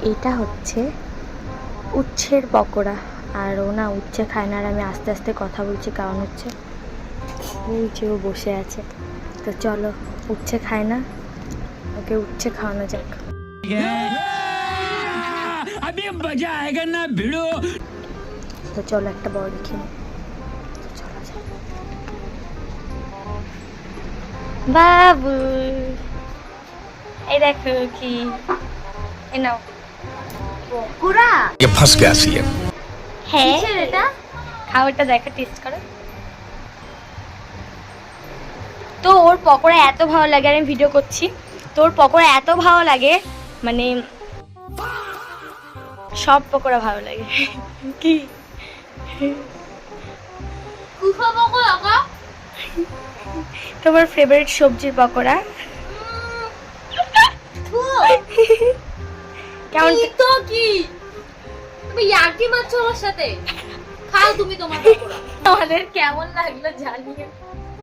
এটা হচ্ছে উচ্ছের পকোড়া, আর ও না উচ্ছে খায় না, আর আমি আস্তে আস্তে কথা বলছি কারণ হচ্ছে ওই যে ও বসে আছে। তো চলো, উচ্ছে খায় না, ওকে উচ্ছে খাওয়ানো যাক। তো চলো একটা বড় দেখি বাবু, এই দেখো কি নাও পকোড়া। ये फंस गया सीएम। হ্যাঁ কিসের এটা? খাও, এটা দেখো, টেস্ট করো। তো ওর পকোড়া এত ভালো লাগে, আমি ভিডিও করছি, তো ওর পকোড়া এত ভালো লাগে, মানে সব পকোড়া ভালো লাগে। কি কুফা পকোড়া গো। তোমার ফেভারিট সবজির পকোড়া থু, কেমন? কি তো কি? তুমি ইয়ার্কি মারছো আমার সাথে? খাও তুমি তোমার পকোড়া। তোমাদের কেমন লাগলো জানিও।